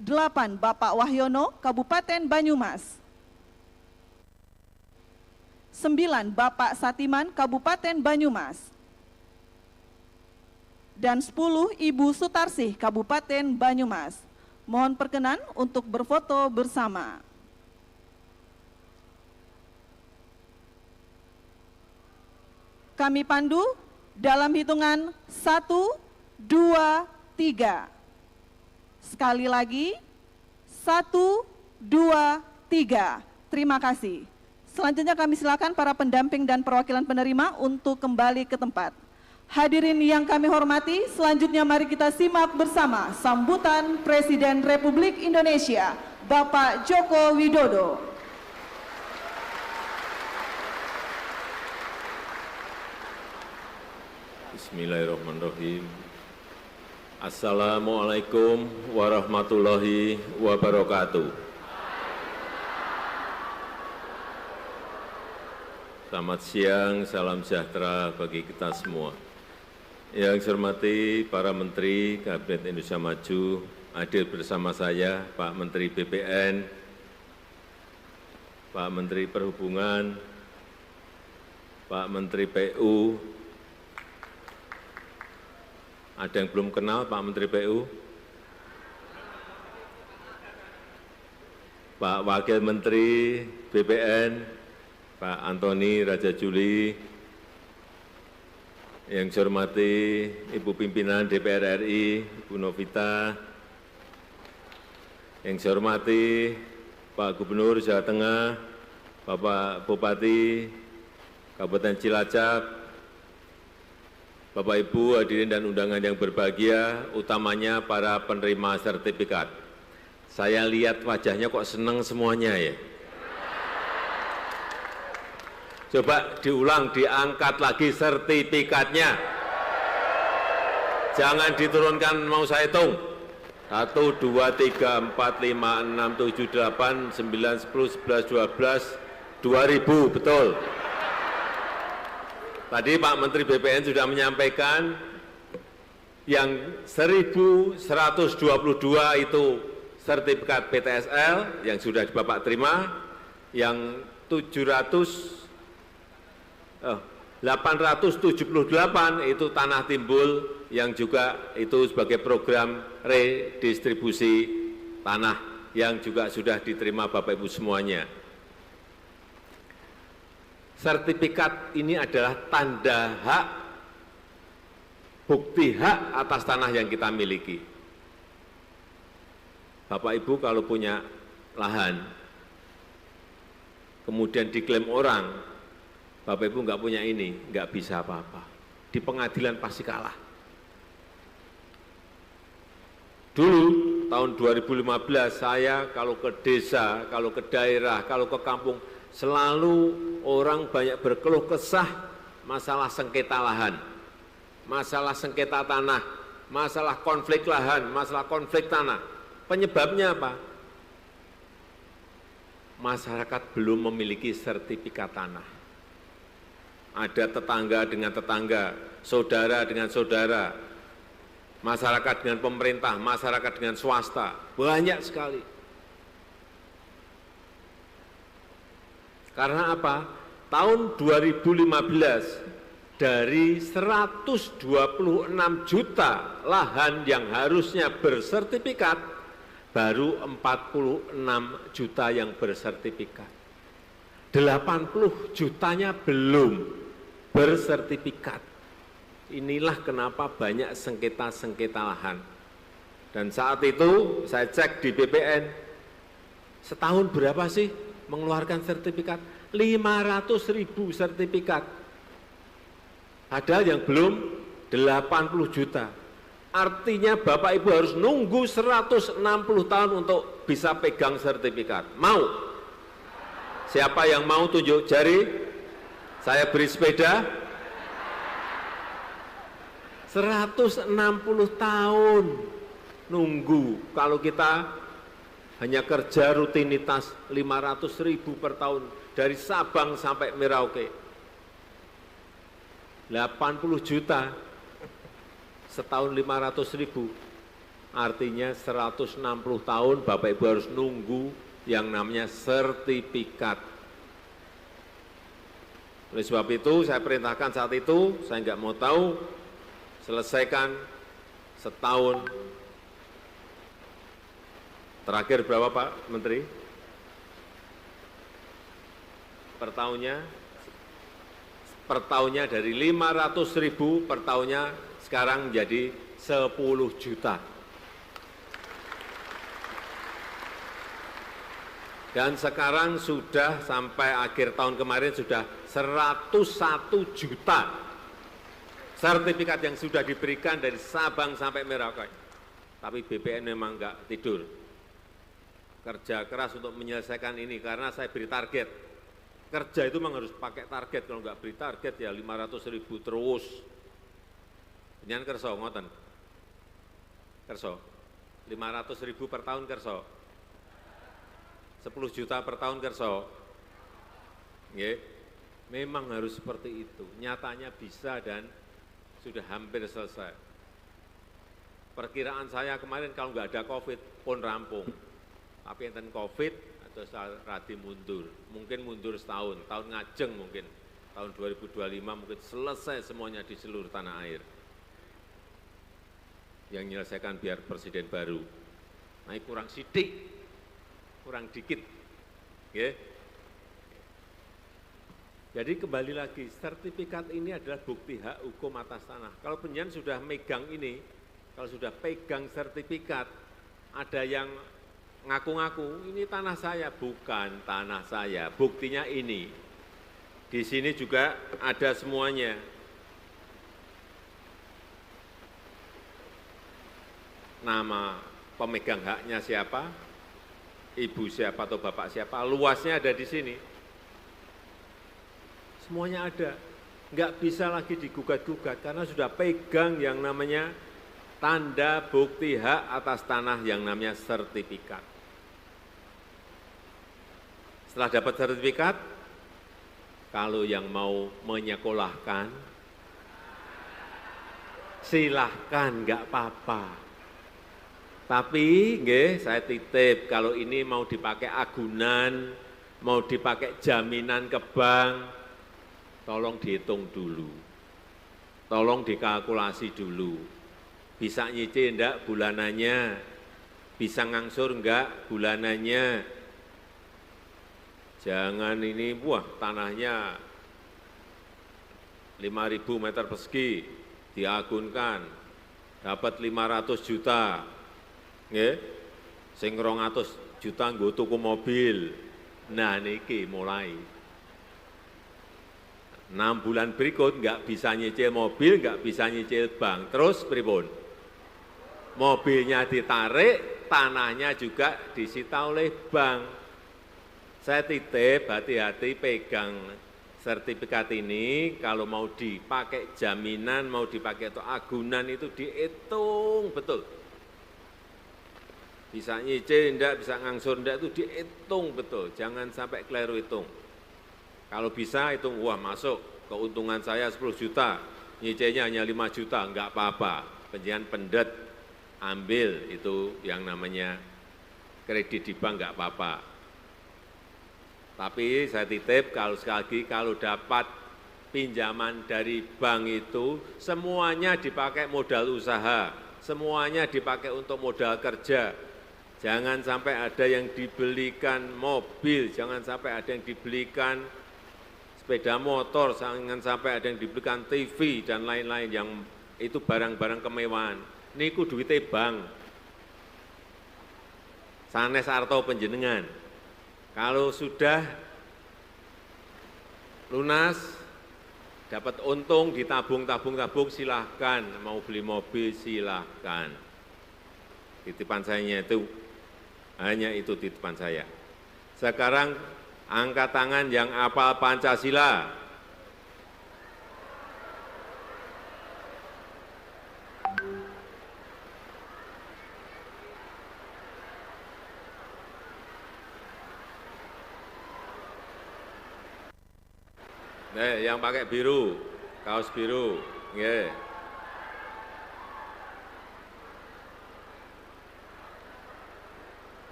8 Bapak Wahyono, Kabupaten Banyumas. 9 Bapak Satiman, Kabupaten Banyumas. Dan 10 Ibu Sutarsih, Kabupaten Banyumas. Mohon perkenan untuk berfoto bersama. Kami pandu dalam hitungan 1, 2, 3. Sekali lagi, 1, 2, 3. Terima kasih. Selanjutnya kami silakan para pendamping dan perwakilan penerima untuk kembali ke tempat. Hadirin yang kami hormati, selanjutnya mari kita simak bersama sambutan Presiden Republik Indonesia, Bapak Joko Widodo. Bismillahirrahmanirrahim. Assalamualaikum warahmatullahi wabarakatuh. Selamat siang, salam sejahtera bagi kita semua. Yang saya hormati para Menteri Kabinet Indonesia Maju, hadir bersama saya Pak Menteri BPN, Pak Menteri Perhubungan, Pak Menteri PU. Ada yang belum kenal Pak Menteri PU? Pak Wakil Menteri BPN, Pak Antoni Raja Juli. Yang saya hormati Ibu Pimpinan DPR RI, Ibu Novita. Yang saya hormati Pak Gubernur Jawa Tengah, Bapak Bupati Kabupaten Cilacap, Bapak Ibu hadirin dan undangan yang berbahagia, utamanya para penerima sertifikat. Saya lihat wajahnya kok senang semuanya ya. Coba diulang, diangkat lagi sertifikatnya. Jangan diturunkan, mau saya hitung. 1, 2, 3, 4, 5, 6, 7, 8, 9, 10, 11, 12, 2000, betul. Tadi Pak Menteri BPN sudah menyampaikan yang 1122 itu sertifikat PTSL yang sudah Bapak terima, yang 878 itu tanah timbul yang juga itu sebagai program redistribusi tanah yang juga sudah diterima Bapak Ibu semuanya. Sertifikat ini adalah tanda hak, bukti hak atas tanah yang kita miliki. Bapak Ibu kalau punya lahan, kemudian diklaim orang, Bapak Ibu nggak punya ini, nggak bisa apa-apa. Di pengadilan pasti kalah. Dulu, tahun 2015, saya kalau ke desa, kalau ke daerah, kalau ke kampung, selalu orang banyak berkeluh kesah masalah sengketa lahan, masalah sengketa tanah, masalah konflik lahan, masalah konflik tanah. Penyebabnya apa? Masyarakat belum memiliki sertifikat tanah. Ada tetangga dengan tetangga, saudara dengan saudara, masyarakat dengan pemerintah, masyarakat dengan swasta, banyak sekali. Karena apa? Tahun 2015, dari 126 juta lahan yang harusnya bersertifikat, baru 46 juta yang bersertifikat. 80 jutanya belum bersertifikat. Inilah kenapa banyak sengketa-sengketa lahan. Dan saat itu saya cek di BPN, setahun berapa sih mengeluarkan sertifikat? 500.000 sertifikat. Padahal yang belum 80 juta. Artinya Bapak Ibu harus nunggu 160 tahun untuk bisa pegang sertifikat. Mau? Siapa yang mau tunjuk jari? Saya beri sepeda. 160 tahun nunggu. Kalau kita hanya kerja rutinitas 500.000 per tahun dari Sabang sampai Merauke. 80 juta setahun 500.000. Artinya 160 tahun Bapak Ibu harus nunggu yang namanya sertifikat. Oleh sebab itu saya perintahkan saat itu, saya nggak mau tahu, selesaikan setahun. Terakhir berapa Pak Menteri? Per tahunnya dari 500.000 per tahunnya sekarang menjadi 10 juta. Dan sekarang sudah sampai akhir tahun kemarin sudah 101 juta sertifikat yang sudah diberikan dari Sabang sampai Merauke. Tapi BPN memang enggak tidur. Kerja keras untuk menyelesaikan ini karena saya beri target. Kerja itu memang harus pakai target, kalau enggak beri target ya 500.000 terus. Jangan kerso, ngoten. Kerso. 500.000 per tahun kerso. 10 juta per tahun kerso. Nggih. Memang harus seperti itu. Nyatanya bisa dan sudah hampir selesai. Perkiraan saya kemarin kalau nggak ada COVID pun rampung. Tapi enten COVID atau radi mundur. Mungkin mundur setahun, tahun ngajeng mungkin. Tahun 2025 mungkin selesai semuanya di seluruh tanah air. Yang menyelesaikan biar presiden baru. Naik kurang sidik. Kurang dikit, ya. Jadi kembali lagi, sertifikat ini adalah bukti hak hukum atas tanah. Kalau penjen sudah megang ini, kalau sudah pegang sertifikat, ada yang ngaku-ngaku, ini tanah saya, bukan tanah saya, buktinya ini. Di sini juga ada semuanya. Nama pemegang haknya siapa? Ibu siapa atau bapak siapa, luasnya ada di sini. Semuanya ada. Nggak bisa lagi digugat-gugat karena sudah pegang yang namanya tanda bukti hak atas tanah yang namanya sertifikat. Setelah dapat sertifikat, kalau yang mau menyekolahkan, silahkan, nggak apa-apa. Tapi nggih, saya titip kalau ini mau dipakai agunan, mau dipakai jaminan ke bank, tolong dihitung dulu. Tolong dikalkulasi dulu. Bisa nyicil enggak bulanannya? Bisa ngangsur enggak bulanannya? Jangan ini, wah tanahnya 5.000 meter persegi, diagunkan, dapat 500 juta. Nggih, sing 200 juta nggo tuku mobil. Nah niki mulai 6 bulan berikut nggak bisa nyicil mobil, nggak bisa nyicil bank. Terus pripun? Mobilnya ditarik, tanahnya juga disita oleh bank. Saya titip hati-hati pegang sertifikat ini, kalau mau dipakai jaminan, mau dipakai atau agunan itu dihitung betul. Bisa nyicil enggak, bisa ngangsur enggak itu dihitung betul, jangan sampai keliru hitung. Kalau bisa hitung, wah masuk keuntungan saya 10 juta, nyicilnya hanya 5 juta, enggak apa-apa. Penjian pendet, ambil itu yang namanya kredit di bank enggak apa-apa. Tapi saya titip kalau sekali lagi, kalau dapat pinjaman dari bank itu, semuanya dipakai modal usaha, semuanya dipakai untuk modal kerja. Jangan sampai ada yang dibelikan mobil, jangan sampai ada yang dibelikan sepeda motor, jangan sampai ada yang dibelikan TV dan lain-lain yang itu barang-barang kemewahan. Niku duitnya bank. Sanes arto panjenengan. Kalau sudah lunas, dapat untung, ditabung silahkan. Mau beli mobil silahkan. Titipan saya itu, hanya itu titipan saya. Sekarang angkat tangan yang hafal Pancasila. Yang pakai biru, kaos biru, nggih.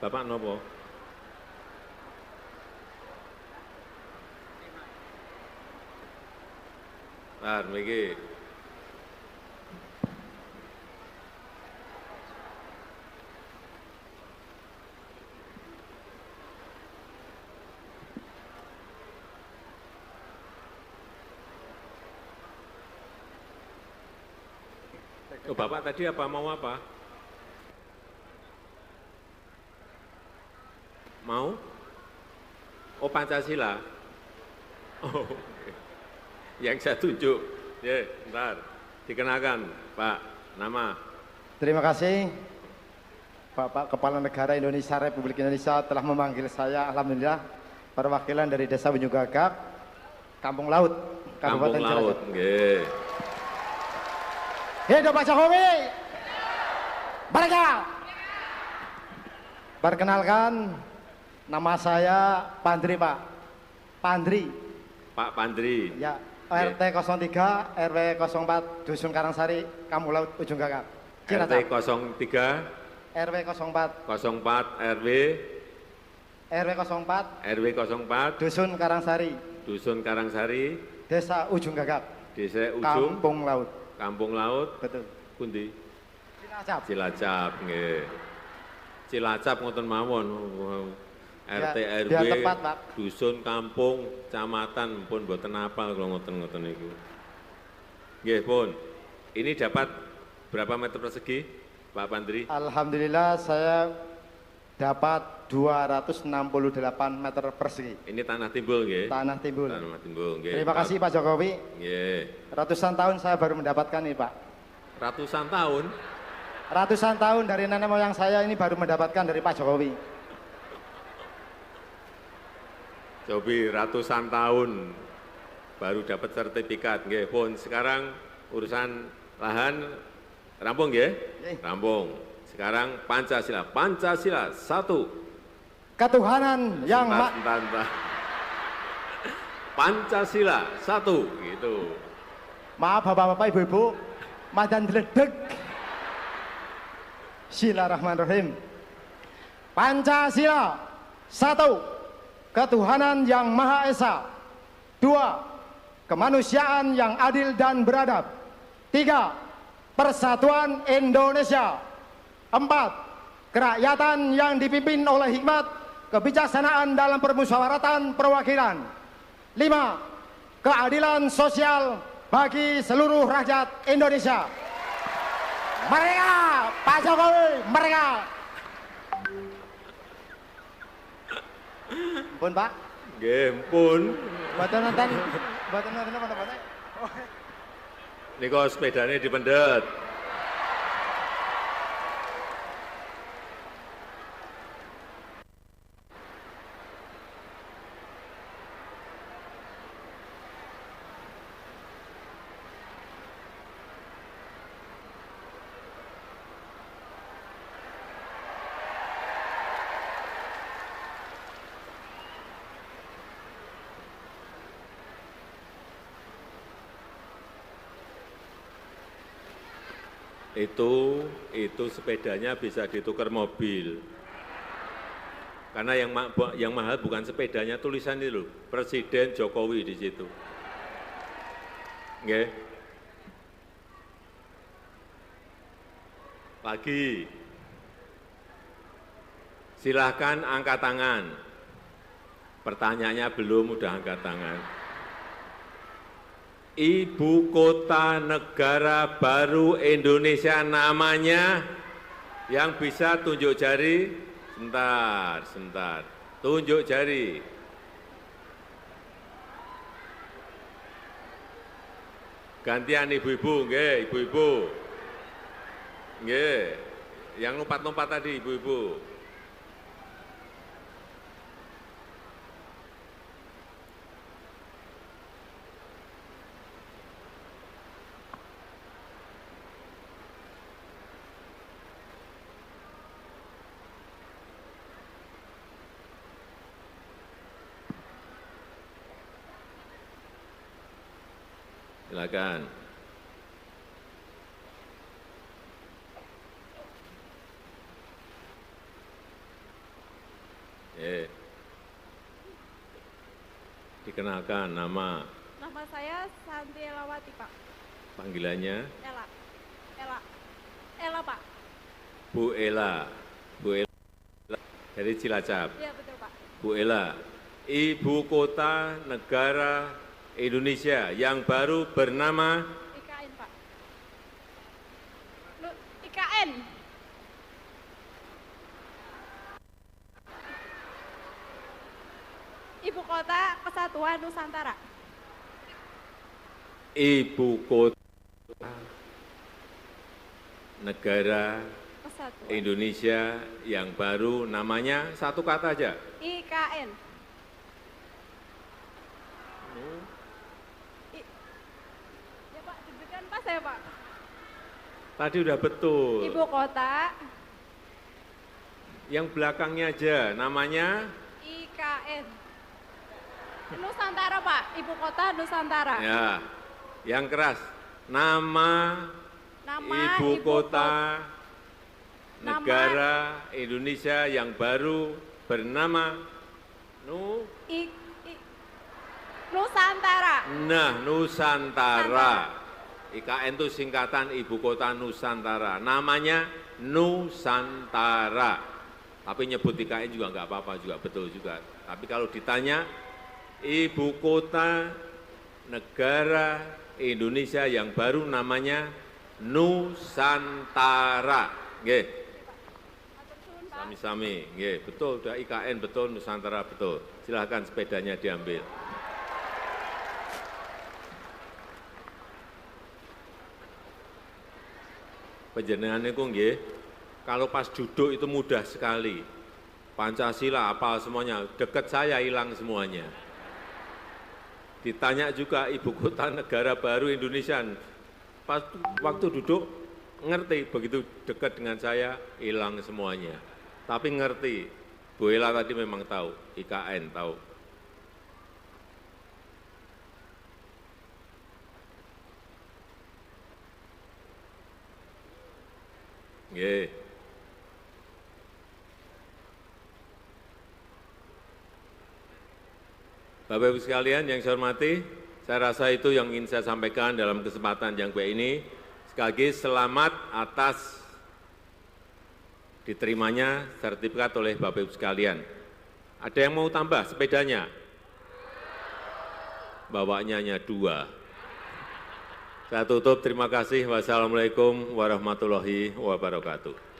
Bapak nopo? Bentar, mriki. Oh, Bapak tadi apa mau apa? Mau? Oh, Pancasila. Oh, oke. Yang saya tunjuk. Ya, bentar. Dikenalkan, Pak. Nama. Terima kasih Bapak Kepala Negara Indonesia Republik Indonesia telah memanggil saya, alhamdulillah, perwakilan dari Desa Ujung Gagak, Kampung Laut, Kabupaten Kampung Laut. Cilacap. Nggih. Hidup Pak Jokowi! Merdeka! Perkenalkan, nama saya Pandri, Pak. Pandri. Pak Pandri. Ya, RT 03, RW 04, Dusun Karangsari, Kampung Laut, Ujung Gagak. RT Cilacap. 03, RW 04, 04, RW, RW 04, RW 04, Dusun Karangsari, Dusun Karangsari, Desa Ujung Gagak, Desa Ujung, Kampung Laut. Kampung Laut, Betul. pundi? Cilacap. Cilacap, nggih. Cilacap ngoten mawon. RT Ya, RW, biar tepat, Pak. dusun, kampung, kecamatan pun mboten apal kalau ngoten-ngoten niku. Nggih, pun. Ini dapat berapa meter persegi, Pak Pandri? Alhamdulillah saya dapat 268 meter persegi. Ini tanah timbul nggih. Tanah timbul. Tanah timbul nggih. Terima kasih Pak Jokowi. Nggih. Ratusan tahun saya baru mendapatkan ini, Pak. Ratusan tahun. Ratusan tahun dari nenek moyang saya ini baru mendapatkan dari Pak Jokowi. Jobi ratusan tahun baru dapat sertifikat nggih pun. Sekarang urusan lahan rampung nggih? Nggih. Rampung. Sekarang Pancasila. Pancasila 1. Ketuhanan yang Sebentar. Pancasila 1 gitu. Maaf Bapak-bapak, Ibu-ibu, madan deledeg. Bismillahirrahmanirrahim. Pancasila 1. Ketuhanan yang Maha Esa. 2. Kemanusiaan yang adil dan beradab. 3. Persatuan Indonesia. 4. Kerakyatan yang dipimpin oleh hikmat, kebijaksanaan dalam permusyawaratan perwakilan. 5. Keadilan sosial bagi seluruh rakyat Indonesia. Merdeka! Pak Jokowi, merdeka! Pun Pak, Nggih, pun. buatan nonton apa Pak? Niku sepedane dipendet. Itu sepedanya bisa ditukar mobil. Karena yang mahal bukan sepedanya, tulisan itu loh, Presiden Jokowi di situ. Nggih. Lagi. Silahkan angkat tangan. Pertanyaannya belum, udah angkat tangan. Ibu kota negara baru Indonesia namanya, yang bisa tunjuk jari, sebentar, tunjuk jari. Gantian ibu-ibu, nggih, ibu-ibu. Nggih, yang lompat-lompat tadi ibu-ibu. Silakan. Dikenalkan nama. Nama saya Santi Elawati, Pak. Panggilannya? Ela. Ela. Ela, Pak. Bu Ela. Bu Ela dari Cilacap. Iya, betul, Pak. Bu Ela, Ibu Kota Negara Indonesia yang baru bernama IKN, Pak. IKN. Ibu Kota Kesatuan Nusantara. Ibu Kota Negara Kesatuan. Indonesia yang baru namanya satu kata aja. IKN. Ya, Pak, deg-degan pas ya, Pak. Tadi udah betul. Ibu Kota Yang belakangnya aja, namanya IKN. Nusantara, Pak. Ibu Kota Nusantara. ya, yang keras. Nama Ibu Kota Negara Indonesia yang baru bernama Nusantara. Nah, Nusantara. IKN itu singkatan Ibu Kota Nusantara. Namanya Nusantara. Tapi nyebut IKN juga nggak apa-apa, juga betul juga. Tapi kalau ditanya Ibu Kota Negara Indonesia yang baru namanya Nusantara. Nggih. Sami-sami, nggih, betul, udah IKN betul, Nusantara betul. Silahkan sepedanya diambil. Panjenengan niku nggih, kalau pas duduk itu mudah sekali. Pancasila apa semuanya, dekat saya hilang semuanya. Ditanya juga Ibu Kota Negara Baru Indonesia, pas waktu duduk ngerti, begitu dekat dengan saya hilang semuanya. Tapi ngerti, Bu Ela tadi memang tahu, IKN tahu. Nggih. Bapak Ibu sekalian yang saya hormati, saya rasa itu yang ingin saya sampaikan dalam kesempatan yang baik ini. Sekali lagi selamat atas diterimanya sertifikat oleh Bapak Ibu sekalian. Ada yang mau tambah sepedanya? Bawanya hanya 2. Saya tutup, terima kasih. Wassalamualaikum warahmatullahi wabarakatuh.